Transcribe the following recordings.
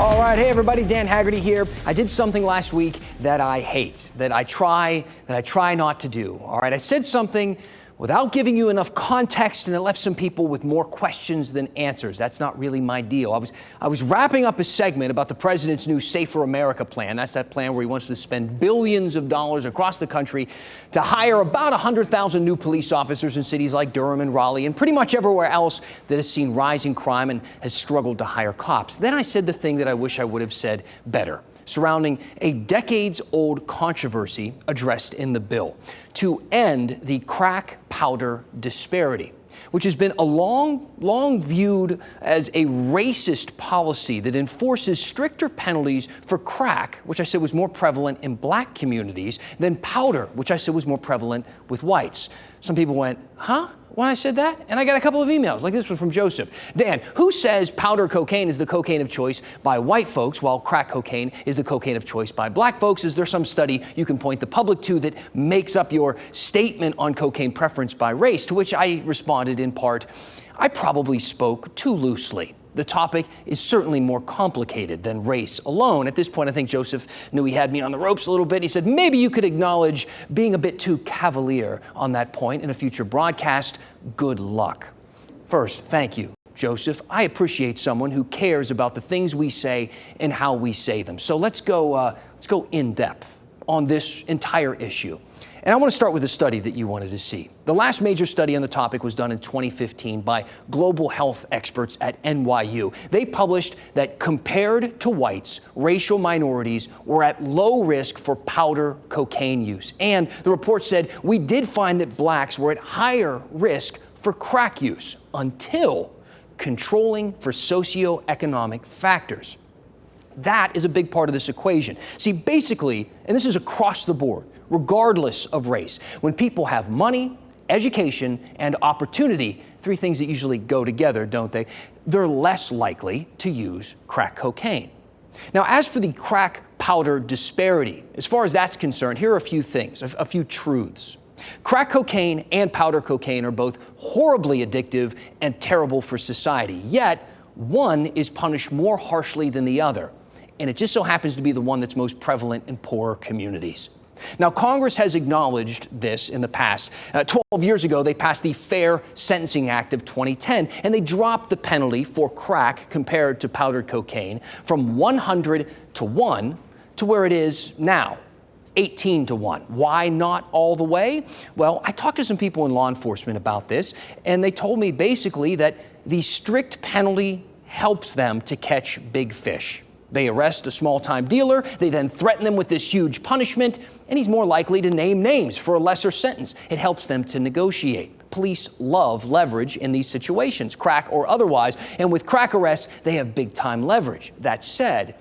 All right, hey everybody, Dan Haggerty here. I did something last week that I hate, that I try not to do. All right, I said something without giving you enough context, and it left some people with more questions than answers. That's not really my deal. I was wrapping up a segment about the president's new Safer America plan. That's that plan where he wants to spend billions of dollars across the country to hire about 100,000 new police officers in cities like Durham and Raleigh and pretty much everywhere else that has seen rising crime and has struggled to hire cops. Then I said the thing that I wish I would have said better, surrounding a decades-old controversy addressed in the bill to end the crack powder disparity, which has been a long viewed as a racist policy that enforces stricter penalties for crack, which I said was more prevalent in black communities, than powder, which I said was more prevalent with whites. Some people went, huh? When I said that? And I got a couple of emails, like this one from Joseph. Dan, who says powder cocaine is the cocaine of choice by white folks, while crack cocaine is the cocaine of choice by black folks? Is there some study you can point the public to that makes up your statement on cocaine preference by race? To which I responded in part, I probably spoke too loosely. The topic is certainly more complicated than race alone. At this point, I think Joseph knew he had me on the ropes a little bit. He said, maybe you could acknowledge being a bit too cavalier on that point in a future broadcast. Good luck. First, thank you, Joseph. I appreciate someone who cares about the things we say and how we say them. So let's go in depth on this entire issue. And I want to start with a study that you wanted to see. The last major study on the topic was done in 2015 by global health experts at NYU. They published that compared to whites, racial minorities were at low risk for powder cocaine use. And the report said we did find that blacks were at higher risk for crack use until controlling for socioeconomic factors. That is a big part of this equation. See, basically, and this is across the board, regardless of race, when people have money, education, and opportunity, three things that usually go together, don't they? They're less likely to use crack cocaine. Now, as for the crack powder disparity, as far as that's concerned, here are a few things, a few truths. Crack cocaine and powder cocaine are both horribly addictive and terrible for society, yet one is punished more harshly than the other, and it just so happens to be the one that's most prevalent in poorer communities. Now, Congress has acknowledged this in the past. 12 years ago, they passed the Fair Sentencing Act of 2010, and they dropped the penalty for crack compared to powdered cocaine from 100 to 1 to where it is now, 18 to 1. Why not all the way? Well, I talked to some people in law enforcement about this, and they told me basically that the strict penalty helps them to catch big fish. They arrest a small-time dealer, they then threaten them with this huge punishment, and he's more likely to name names for a lesser sentence. It helps them to negotiate. Police love leverage in these situations, crack or otherwise, and with crack arrests, they have big-time leverage. That said,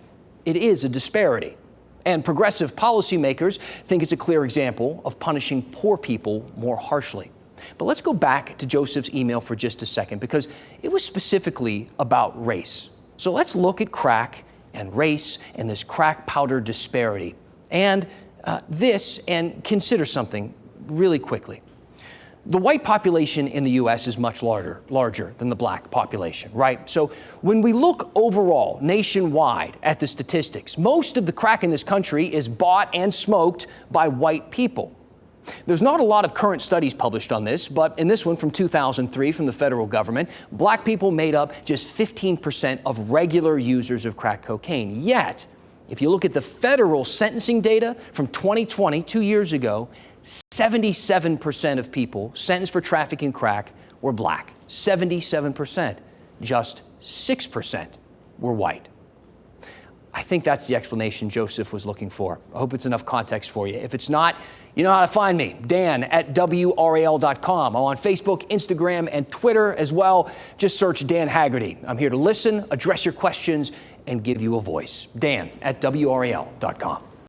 it is a disparity, and progressive policymakers think it's a clear example of punishing poor people more harshly. But let's go back to Joseph's email for just a second, because it was specifically about race. So let's look at crack and race and this crack powder disparity and consider something really quickly. The white population in the U.S. is much larger than the black population, right? So when we look overall nationwide at the statistics, most of the crack in this country is bought and smoked by white people. There's not a lot of current studies published on this, but in this one from 2003 from the federal government, black people made up just 15% of regular users of crack cocaine. Yet, if you look at the federal sentencing data from 2020, 2 years ago, 77% of people sentenced for trafficking crack were black. 77%. Just 6% were white. I think that's the explanation Joseph was looking for. I hope it's enough context for you. If it's not, you know how to find me, Dan at WRAL.com. I'm on Facebook, Instagram, and Twitter as well. Just search Dan Haggerty. I'm here to listen, address your questions, and give you a voice. Dan at WRAL.com.